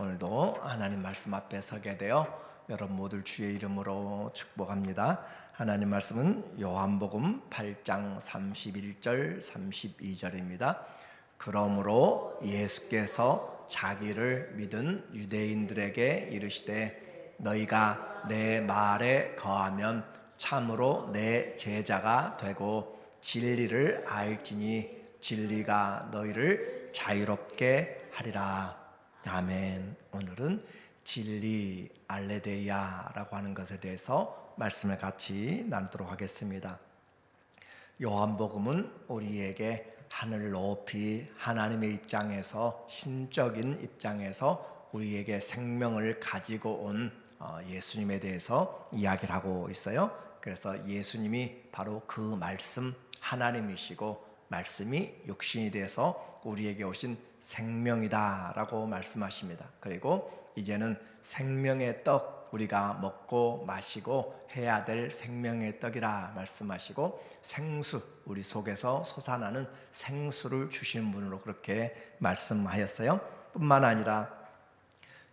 오늘도 하나님 말씀 앞에 서게 되어 여러분 모두 주의 이름으로 축복합니다. 하나님 말씀은 요한복음 8장 31절 32절입니다. 그러므로 예수께서 자기를 믿은 유대인들에게 이르시되 너희가 내 말에 거하면 참으로 내 제자가 되고 진리를 알지니 진리가 너희를 자유롭게 하리라. 아멘. 오늘은 진리 알레데야라고 하는 것에 대해서 말씀을 같이 나누도록 하겠습니다. 요한복음은 우리에게 하늘 높이 하나님의 입장에서, 신적인 입장에서 우리에게 생명을 가지고 온 예수님에 대해서 이야기를 하고 있어요. 그래서 예수님이 바로 그 말씀, 하나님이시고 말씀이 육신이 되어서 우리에게 오신 생명이다라고 말씀하십니다. 그리고 이제는 생명의 떡, 우리가 먹고 마시고 해야 될 생명의 떡이라 말씀하시고 생수, 우리 속에서 솟아나는 생수를 주신 분으로 그렇게 말씀하였어요. 뿐만 아니라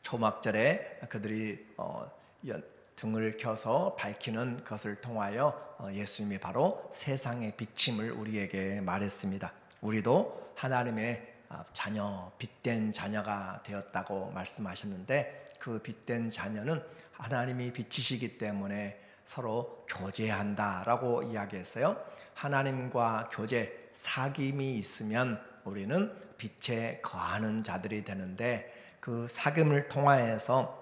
초막절에 그들이 등을 켜서 밝히는 것을 통하여 예수님이 바로 세상의 빛임을 우리에게 말했습니다. 우리도 하나님의 자녀, 빛된 자녀가 되었다고 말씀하셨는데 그 빛된 자녀는 하나님이 빛이시기 때문에 서로 교제한다라고 이야기했어요. 하나님과 교제, 사귐이 있으면 우리는 빛에 거하는 자들이 되는데 그 사귐을 통하여서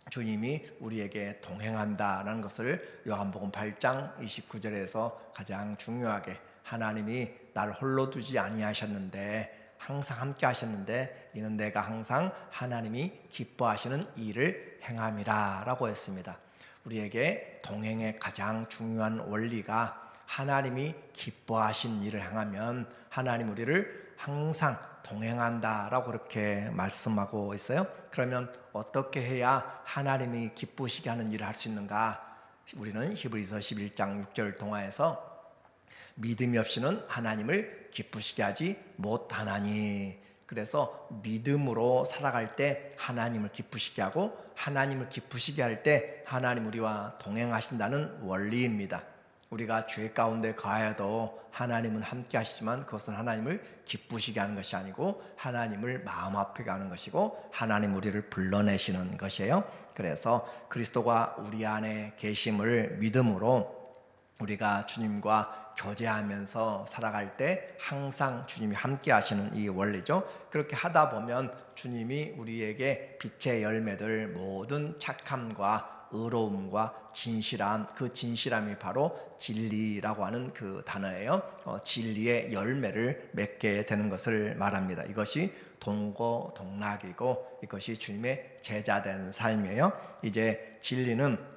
주님이 우리에게 동행한다는 것을 요한복음 8장 29절에서 가장 중요하게, 하나님이 날 홀로 두지 아니하셨는데 항상 함께 하셨는데 이는 내가 항상 하나님이 기뻐하시는 일을 행함이라 라고 했습니다. 우리에게 동행의 가장 중요한 원리가 하나님이 기뻐하신 일을 행하면 하나님 우리를 항상 동행한다라고 그렇게 말씀하고 있어요. 그러면 어떻게 해야 하나님이 기쁘시게 하는 일을 할 수 있는가? 우리는 히브리서 11장 6절 통하여서 믿음이 없이는 하나님을 기쁘시게 하지 못하나니, 그래서 믿음으로 살아갈 때 하나님을 기쁘시게 하고 하나님을 기쁘시게 할 때 하나님 우리와 동행하신다는 원리입니다. 우리가 죄 가운데 거하여도 하나님은 함께 하시지만 그것은 하나님을 기쁘시게 하는 것이 아니고 하나님을 마음 아프게 하는 것이고 하나님 우리를 불러내시는 것이에요. 그래서 그리스도가 우리 안에 계심을 믿음으로 우리가 주님과 교제하면서 살아갈 때 항상 주님이 함께 하시는 이 원리죠. 그렇게 하다 보면 주님이 우리에게 빛의 열매들, 모든 착함과 의로움과 진실함, 그 진실함이 바로 진리라고 하는 그 단어예요. 진리의 열매를 맺게 되는 것을 말합니다. 이것이 동고동락이고 이것이 주님의 제자된 삶이에요. 이제 진리는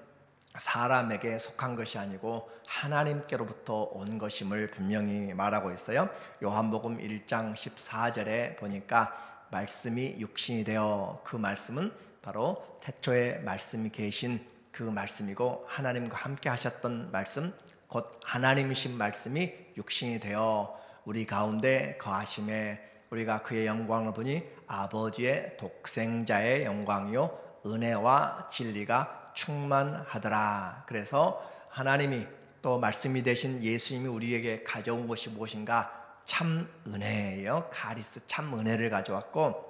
사람에게 속한 것이 아니고 하나님께로부터 온 것임을 분명히 말하고 있어요. 요한복음 1장 14절에 보니까 말씀이 육신이 되어, 그 말씀은 바로 태초에 말씀이 계신 그 말씀이고 하나님과 함께 하셨던 말씀, 곧 하나님이신 말씀이 육신이 되어 우리 가운데 거하심에 우리가 그의 영광을 보니 아버지의 독생자의 영광이요 은혜와 진리가 충만하더라. 그래서 하나님이 또 말씀이 되신 예수님이 우리에게 가져온 것이 무엇인가? 참 은혜예요. 카리스, 참 은혜를 가져왔고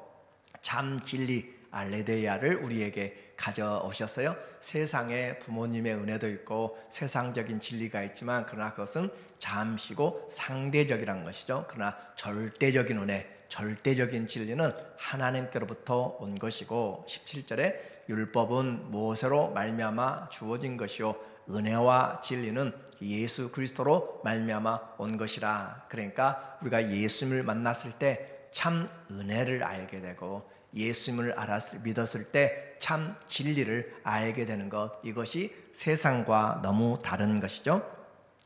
참 진리 알레데야를 우리에게 가져오셨어요. 세상에 부모님의 은혜도 있고 세상적인 진리가 있지만 그러나 그것은 잠시고 상대적이란 것이죠. 그러나 절대적인 은혜, 절대적인 진리는 하나님께로부터 온 것이고 17절에 율법은 모세로 말미암아 주어진 것이요 은혜와 진리는 예수 그리스도로 말미암아 온 것이라. 그러니까 우리가 예수님을 만났을 때 참 은혜를 알게 되고 예수님을 믿었을 때 참 진리를 알게 되는 것, 이것이 세상과 너무 다른 것이죠.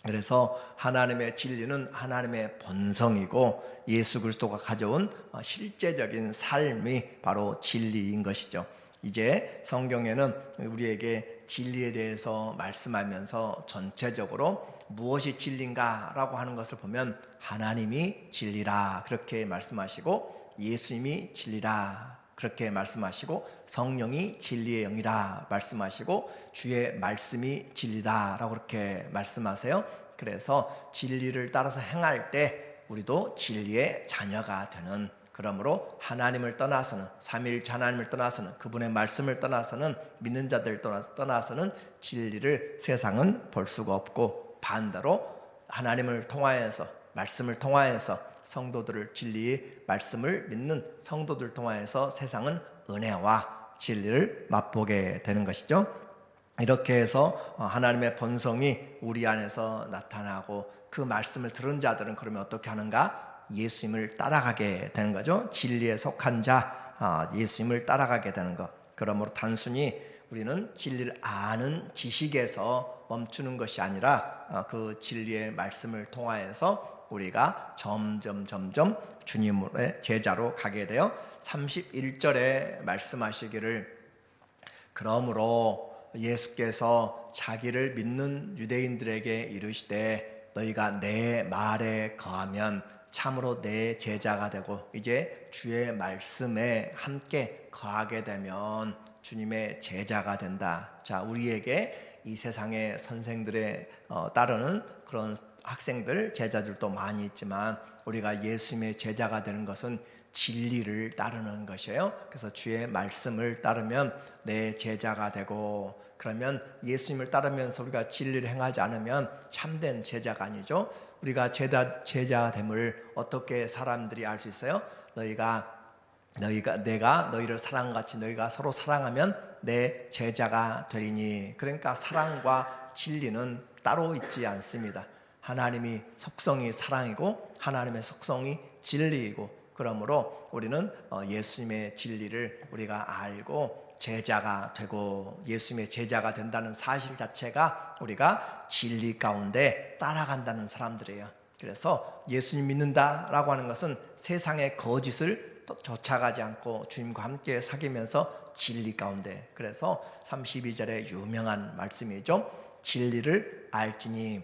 그래서 하나님의 진리는 하나님의 본성이고 예수 그리스도가 가져온 실제적인 삶이 바로 진리인 것이죠. 이제 성경에는 우리에게 진리에 대해서 말씀하면서 전체적으로 무엇이 진리인가 라고 하는 것을 보면 하나님이 진리라 그렇게 말씀하시고 예수님이 진리라 그렇게 말씀하시고 성령이 진리의 영이라 말씀하시고 주의 말씀이 진리다라고 그렇게 말씀하세요. 그래서 진리를 따라서 행할 때 우리도 진리의 자녀가 되는, 그러므로 하나님을 떠나서는, 삼위일체 하나님을 떠나서는, 그분의 말씀을 떠나서는, 믿는 자들 떠나서는 진리를 세상은 볼 수가 없고, 반대로 하나님을 통하여서, 말씀을 통하여서 성도들을, 진리의 말씀을 믿는 성도들 통하여서 세상은 은혜와 진리를 맛보게 되는 것이죠. 이렇게 해서 하나님의 본성이 우리 안에서 나타나고, 그 말씀을 들은 자들은 그러면 어떻게 하는가? 예수님을 따라가게 되는 거죠. 진리에 속한 자, 예수님을 따라가게 되는 것. 그러므로 단순히 우리는 진리를 아는 지식에서 멈추는 것이 아니라 그 진리의 말씀을 통하여서 우리가 점점 주님의 제자로 가게 되어 31절에 말씀하시기를, 그러므로 예수께서 자기를 믿는 유대인들에게 이르시되 너희가 내 말에 거하면 참으로 내 제자가 되고, 이제 주의 말씀에 함께 거하게 되면 주님의 제자가 된다. 자, 우리에게 이 세상의 선생들에 따르는 그런 학생들, 제자들도 많이 있지만 우리가 예수님의 제자가 되는 것은 진리를 따르는 것이에요. 그래서 주의 말씀을 따르면 내 제자가 되고, 그러면 예수님을 따르면서 우리가 진리를 행하지 않으면 참된 제자가 아니죠. 우리가 제자됨을 어떻게 사람들이 알 수 있어요? 내가 너희를 사랑같이 너희가 서로 사랑하면 내 제자가 되리니. 그러니까 사랑과 진리는 따로 있지 않습니다. 하나님이 속성이 사랑이고 하나님의 속성이 진리이고, 그러므로 우리는 예수님의 진리를 우리가 알고 제자가 되고, 예수님의 제자가 된다는 사실 자체가 우리가 진리 가운데 따라간다는 사람들이에요. 그래서 예수님 믿는다라고 하는 것은 세상의 거짓을 쫓아가지 않고 주님과 함께 사귀면서 진리 가운데, 그래서 32절의 유명한 말씀이죠. 진리를 알지니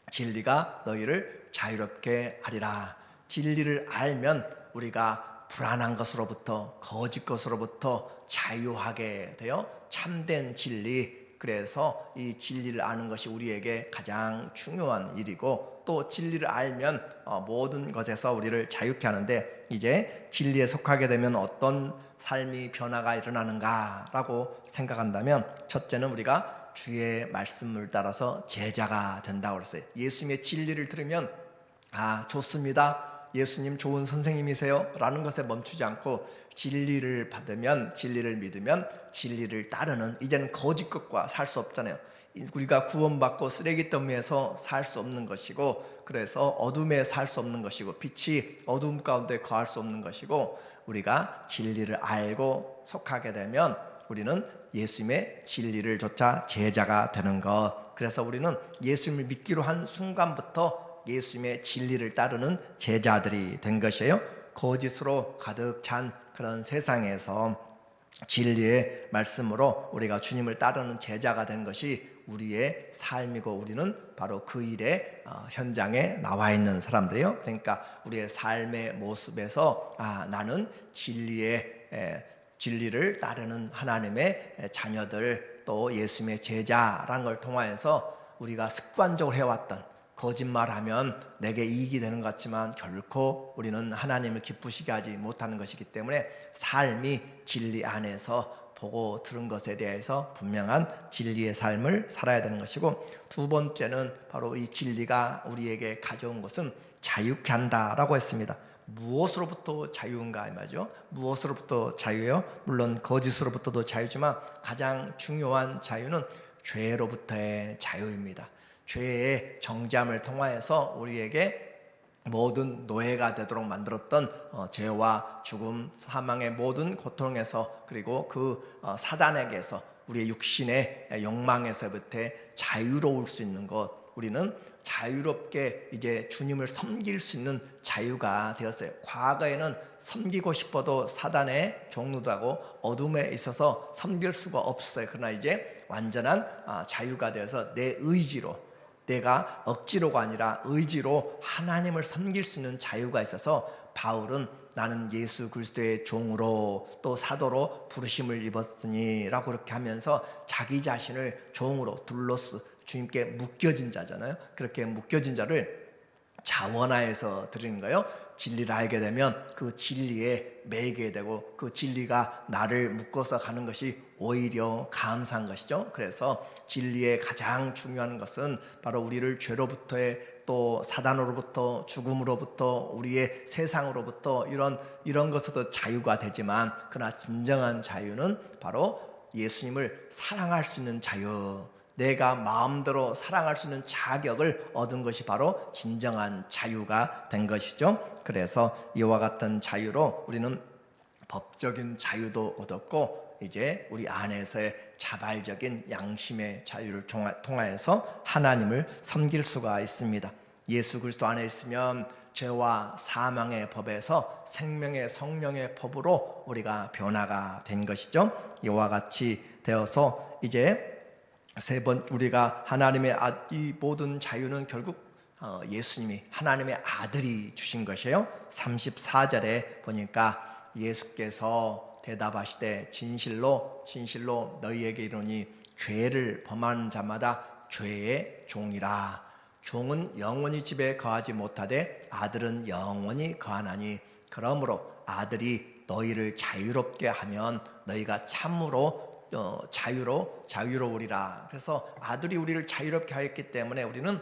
진리가 너희를 자유롭게 하리라. 진리를 알면 우리가 불안한 것으로부터, 거짓 것으로부터 자유하게 되어 참된 진리, 그래서 이 진리를 아는 것이 우리에게 가장 중요한 일이고, 또 진리를 알면 모든 것에서 우리를 자유케 하는데, 이제 진리에 속하게 되면 어떤 삶이 변화가 일어나는가라고 생각한다면, 첫째는 우리가 주의 말씀을 따라서 제자가 된다고 그랬어요. 예수님의 진리를 들으면 좋습니다, 예수님 좋은 선생님이세요 라는 것에 멈추지 않고, 진리를 받으면, 진리를 믿으면 진리를 따르는, 이제는 거짓 것과 살 수 없잖아요. 우리가 구원받고 쓰레기 더미에서 살 수 없는 것이고, 그래서 어둠에 살 수 없는 것이고, 빛이 어둠 가운데 거할 수 없는 것이고, 우리가 진리를 알고 속하게 되면 우리는 예수님의 진리를 좇아 제자가 되는 것. 그래서 우리는 예수님을 믿기로 한 순간부터 예수님의 진리를 따르는 제자들이 된 것이에요. 거짓으로 가득 찬 그런 세상에서 진리의 말씀으로 우리가 주님을 따르는 제자가 된 것이 우리의 삶이고, 우리는 바로 그 일의 현장에 나와 있는 사람들이에요. 그러니까 우리의 삶의 모습에서 나는 진리를 따르는 하나님의 자녀들, 또 예수님의 제자라는 걸 통하여서 우리가 습관적으로 해왔던, 거짓말하면 내게 이익이 되는 것 같지만 결코 우리는 하나님을 기쁘시게 하지 못하는 것이기 때문에 삶이 진리 안에서 보고 들은 것에 대해서 분명한 진리의 삶을 살아야 되는 것이고, 두 번째는 바로 이 진리가 우리에게 가져온 것은 자유케 한다라고 했습니다. 무엇으로부터 자유인가 이 말이죠. 무엇으로부터 자유예요? 물론 거짓으로부터도 자유지만 가장 중요한 자유는 죄로부터의 자유입니다. 죄의 정죄함을 통하여서 우리에게 모든 노예가 되도록 만들었던 죄와 죽음, 사망의 모든 고통에서, 그리고 그 사단에게서, 우리의 육신의 욕망에서부터 자유로울 수 있는 것, 우리는 자유롭게 이제 주님을 섬길 수 있는 자유가 되었어요. 과거에는 섬기고 싶어도 사단의 종노다고 어둠에 있어서 섬길 수가 없어요. 그러나 이제 완전한 자유가 되어서 내 의지로, 내가 억지로가 아니라 의지로 하나님을 섬길 수 있는 자유가 있어서 바울은 나는 예수 그리스도의 종으로 또 사도로 부르심을 입었으니 라고 그렇게 하면서 자기 자신을 종으로 둘로스 주님께 묶여진 자잖아요. 그렇게 묶여진 자를 자원하여서 드리는 거예요. 진리를 알게 되면 그 진리에 매이게 되고 그 진리가 나를 묶어서 가는 것이 오히려 감사한 것이죠. 그래서 진리의 가장 중요한 것은 바로 우리를 죄로부터의 또 사단으로부터 죽음으로부터 우리의 세상으로부터 이런 것에도 자유가 되지만 그러나 진정한 자유는 바로 예수님을 사랑할 수 있는 자유, 내가 마음대로 사랑할 수 있는 자격을 얻은 것이 바로 진정한 자유가 된 것이죠. 그래서 이와 같은 자유로 우리는 법적인 자유도 얻었고 이제 우리 안에서의 자발적인 양심의 자유를 통하여서 하나님을 섬길 수가 있습니다. 예수 그리스도 안에 있으면 죄와 사망의 법에서 생명의 성령의 법으로 우리가 변화가 된 것이죠. 이와 같이 되어서 이제 세 번 우리가 하나님의 이 모든 자유는 결국 예수님이 하나님의 아들이 주신 것이에요. 34절에 보니까 예수께서 대답하시되 진실로 진실로 너희에게 이르노니 죄를 범하는 자마다 죄의 종이라. 종은 영원히 집에 거하지 못하되 아들은 영원히 거하나니 그러므로 아들이 너희를 자유롭게 하면 너희가 참으로 자유로우리라. 그래서 아들이 우리를 자유롭게 하였기 때문에 우리는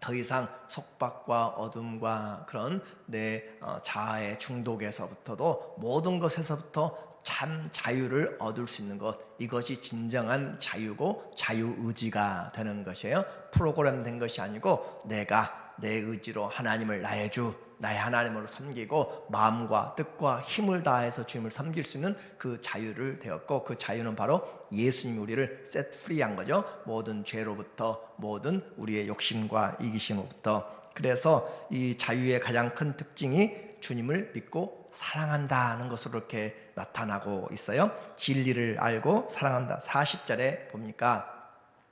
더 이상 속박과 어둠과 그런 내 자아의 중독에서부터도 모든 것에서부터 참 자유를 얻을 수 있는 것, 이것이 진정한 자유고 자유의지가 되는 것이에요. 프로그램된 것이 아니고 내가 내 의지로 하나님을 나의 하나님으로 섬기고 마음과 뜻과 힘을 다해서 주님을 섬길 수 있는 그 자유를 되었고, 그 자유는 바로 예수님이 우리를 set free한 거죠. 모든 죄로부터, 모든 우리의 욕심과 이기심으로부터. 그래서 이 자유의 가장 큰 특징이 주님을 믿고 사랑한다는 것으로 이렇게 나타나고 있어요. 진리를 알고 사랑한다. 40절에 보니까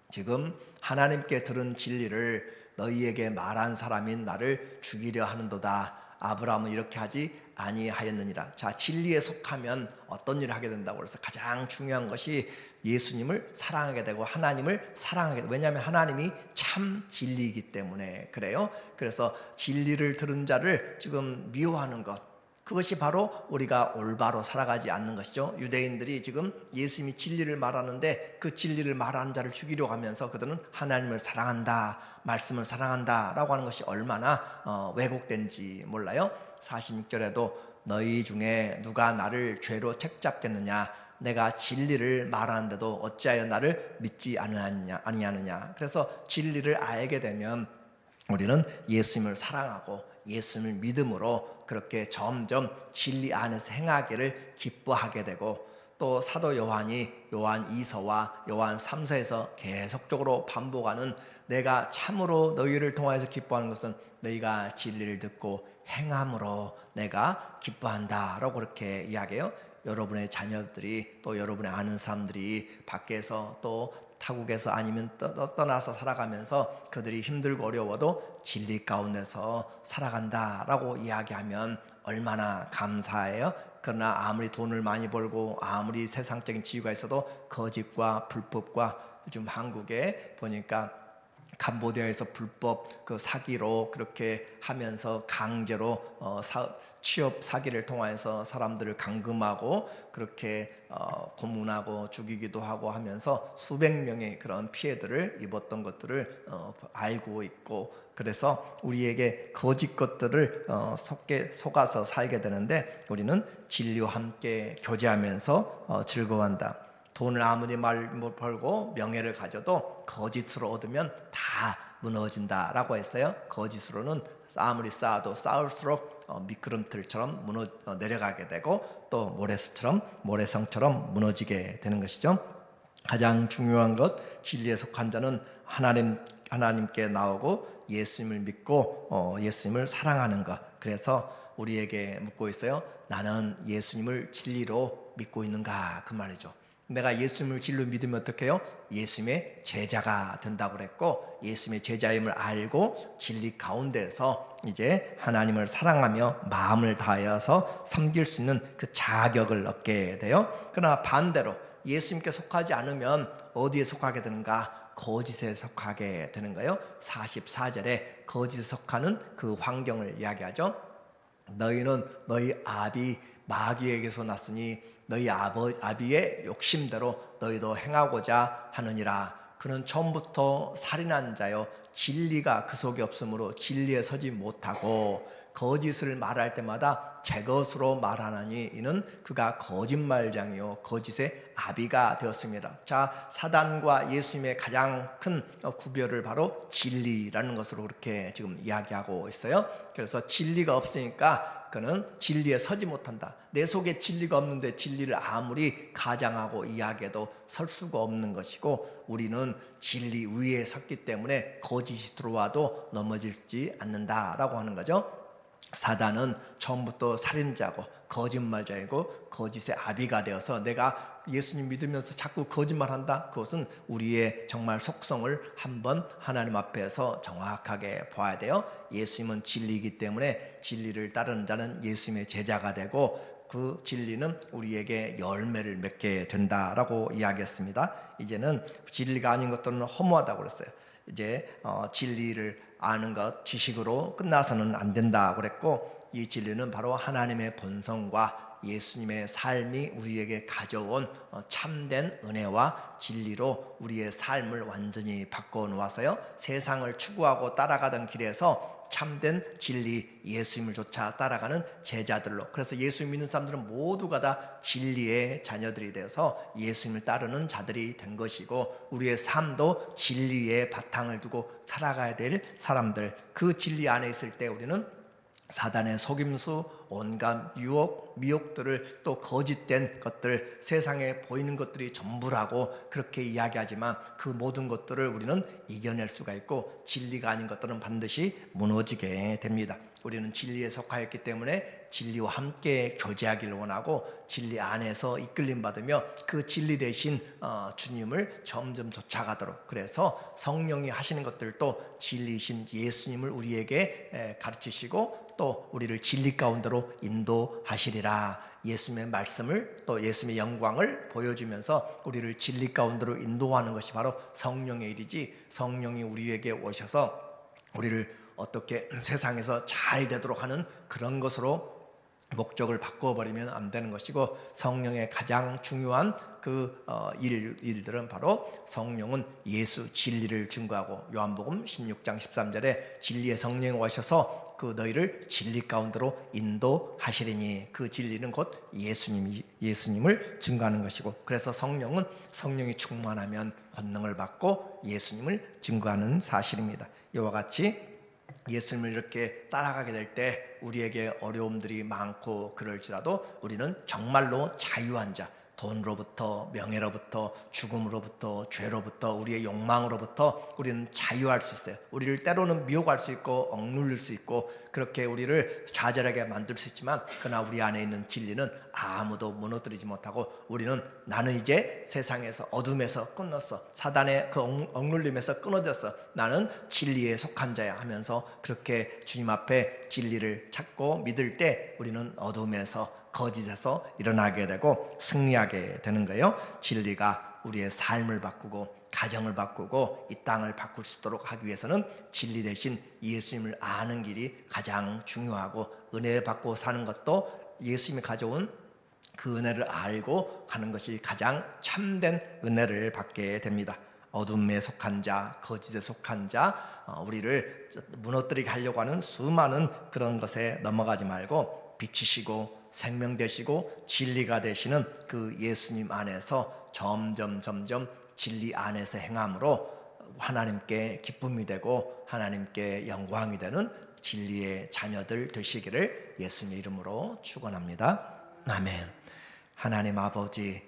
지금 하나님께 들은 진리를 너희에게 말한 사람인 나를 죽이려 하는도다. 아브라함은 이렇게 하지 아니하였느니라. 자, 진리에 속하면 어떤 일을 하게 된다고 그래서 가장 중요한 것이 예수님을 사랑하게 되고 하나님을 사랑하게 되고, 왜냐하면 하나님이 참 진리이기 때문에 그래요. 그래서 진리를 들은 자를 지금 미워하는 것, 그것이 바로 우리가 올바로 살아가지 않는 것이죠. 유대인들이 지금 예수님이 진리를 말하는데 그 진리를 말하는 자를 죽이려고 하면서 그들은 하나님을 사랑한다, 말씀을 사랑한다 라고 하는 것이 얼마나 왜곡된지 몰라요. 46절에도 너희 중에 누가 나를 죄로 책잡겠느냐, 내가 진리를 말하는데도 어찌하여 나를 믿지 아니하느냐. 그래서 진리를 알게 되면 우리는 예수님을 사랑하고 예수님을 믿음으로 그렇게 점점 진리 안에서 행하기를 기뻐하게 되고, 또 사도 요한이 요한 2서와 요한 3서에서 계속적으로 반복하는 내가 참으로 너희를 통하여서 기뻐하는 것은 너희가 진리를 듣고 행함으로 내가 기뻐한다 라고 그렇게 이야기해요. 여러분의 자녀들이 또 여러분의 아는 사람들이 밖에서 또 타국에서 아니면 떠나서 살아가면서 그들이 힘들고 어려워도 진리 가운데서 살아간다라고 이야기하면 얼마나 감사해요. 그러나 아무리 돈을 많이 벌고 아무리 세상적인 지위가 있어도 거짓과 불법과, 요즘 한국에 보니까 캄보디아에서 불법 그 사기로 그렇게 하면서 강제로 취업 사기를 통해서 사람들을 감금하고 그렇게 고문하고 죽이기도 하고 하면서 수백 명의 그런 피해들을 입었던 것들을 알고 있고, 그래서 우리에게 거짓 것들을 속아서 살게 되는데 우리는 진리와 함께 교제하면서 즐거워한다. 돈을 아무리 많이 벌고 명예를 가져도 거짓으로 얻으면 다 무너진다라고 했어요. 거짓으로는 아무리 쌓아도 쌓을수록 미끄럼틀처럼 내려가게 되고 또 모래성처럼 무너지게 되는 것이죠. 가장 중요한 것, 진리에 속한 자는 하나님께 나오고 예수님을 믿고 예수님을 사랑하는 것. 그래서 우리에게 묻고 있어요. 나는 예수님을 진리로 믿고 있는가, 그 말이죠. 내가 예수님을 진리로 믿으면 어떻게 해요? 예수님의 제자가 된다고 그랬고, 예수님의 제자임을 알고 진리 가운데서 이제 하나님을 사랑하며 마음을 다하여서 섬길 수 있는 그 자격을 얻게 돼요. 그러나 반대로 예수님께 속하지 않으면 어디에 속하게 되는가? 거짓에 속하게 되는 거예요. 44절에 거짓에 속하는 그 환경을 이야기하죠. 너희는 너희 아비 마귀에게서 났으니 너희 아비의 욕심대로 너희도 행하고자 하느니라. 그는 처음부터 살인한 자요, 진리가 그 속에 없으므로 진리에 서지 못하고 거짓을 말할 때마다 제 것으로 말하나니 이는 그가 거짓말장이요 거짓의 아비가 되었습니다. 자, 사단과 예수님의 가장 큰 구별을 바로 진리라는 것으로 그렇게 지금 이야기하고 있어요. 그래서 진리가 없으니까 그는 진리에 서지 못한다. 내 속에 진리가 없는데 진리를 아무리 가장하고 이야기해도 설 수가 없는 것이고, 우리는 진리 위에 섰기 때문에 거짓이 들어와도 넘어지지 않는다라고 하는 거죠. 사단은 처음부터 살인자고 거짓말자이고 거짓의 아비가 되어서 내가 예수님 믿으면서 자꾸 거짓말한다? 그것은 우리의 정말 속성을 한번 하나님 앞에서 정확하게 봐야 돼요. 예수님은 진리이기 때문에 진리를 따르는 자는 예수님의 제자가 되고, 그 진리는 우리에게 열매를 맺게 된다라고 이야기했습니다. 이제는 진리가 아닌 것들은 허무하다고 그랬어요. 이제 진리를 아는 것, 지식으로 끝나서는 안 된다 그랬고, 이 진리는 바로 하나님의 본성과 예수님의 삶이 우리에게 가져온 참된 은혜와 진리로 우리의 삶을 완전히 바꿔 놓아서요, 세상을 추구하고 따라가던 길에서 참된 진리 예수님을 쫓아 따라가는 제자들로, 그래서 예수 믿는 사람들은 모두가 다 진리의 자녀들이 되어서 예수님을 따르는 자들이 된 것이고, 우리의 삶도 진리의 바탕을 두고 살아가야 될 사람들, 그 진리 안에 있을 때 우리는 사단의 속임수, 온갖 유혹, 미혹들을, 또 거짓된 것들, 세상에 보이는 것들이 전부라고 그렇게 이야기하지만 그 모든 것들을 우리는 이겨낼 수가 있고, 진리가 아닌 것들은 반드시 무너지게 됩니다. 우리는 진리에 속하였기 때문에 진리와 함께 교제하기를 원하고, 진리 안에서 이끌림 받으며 그 진리 대신 주님을 점점 쫓아가도록, 그래서 성령이 하시는 것들도 진리이신 예수님을 우리에게 가르치시고 또 우리를 진리 가운데로 인도하시리라. 예수님의 말씀을, 또 예수님의 영광을 보여주면서 우리를 진리 가운데로 인도하는 것이 바로 성령의 일이지, 성령이 우리에게 오셔서 우리를 어떻게 세상에서 잘 되도록 하는 그런 것으로 목적을 바꿔버리면 안 되는 것이고, 성령의 가장 중요한 그 일들은 바로 성령은 예수 진리를 증거하고, 요한복음 16장 13절에 진리의 성령이 오셔서 그 너희를 진리 가운데로 인도하시리니, 그 진리는 곧 예수님을 증거하는 것이고, 그래서 성령이 충만하면 권능을 받고 예수님을 증거하는 사실입니다. 이와 같이 예수님을 이렇게 따라가게 될 때 우리에게 어려움들이 많고 그럴지라도 우리는 정말로 자유한 자, 돈으로부터, 명예로부터, 죽음으로부터, 죄로부터, 우리의 욕망으로부터 우리는 자유할 수 있어요. 우리를 때로는 미혹할 수 있고 억눌릴 수 있고 그렇게 우리를 좌절하게 만들 수 있지만, 그러나 우리 안에 있는 진리는 아무도 무너뜨리지 못하고, 우리는 나는 이제 세상에서 어둠에서 끊었어, 사단의 그 억눌림에서 끊어졌어, 나는 진리에 속한 자야 하면서 그렇게 주님 앞에 진리를 찾고 믿을 때 우리는 어둠에서, 거짓에서 일어나게 되고 승리하게 되는 거예요. 진리가 우리의 삶을 바꾸고 가정을 바꾸고 이 땅을 바꿀 수 있도록 하기 위해서는 진리 대신 예수님을 아는 길이 가장 중요하고, 은혜 받고 사는 것도 예수님이 가져온 그 은혜를 알고 가는 것이 가장 참된 은혜를 받게 됩니다. 어둠에 속한 자, 거짓에 속한 자, 우리를 무너뜨리게 하려고 하는 수많은 그런 것에 넘어가지 말고 빛이시고 생명 되시고 진리가 되시는 그 예수님 안에서 점점 진리 안에서 행함으로 하나님께 기쁨이 되고 하나님께 영광이 되는 진리의 자녀들 되시기를 예수님의 이름으로 축원합니다. 아멘. 하나님 아버지,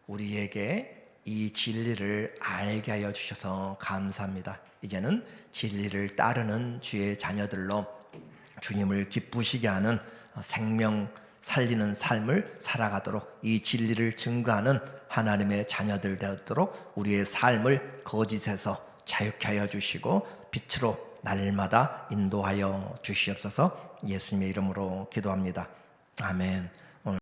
우리에게 이 진리를 알게 하여 주셔서 감사합니다. 이제는 진리를 따르는 주의 자녀들로 주님을 기쁘시게 하는 생명 살리는 삶을 살아가도록 이 진리를 증거하는 하나님의 자녀들 되도록 우리의 삶을 거짓에서 자유케 하여 주시고 빛으로 날마다 인도하여 주시옵소서. 예수님의 이름으로 기도합니다. 아멘.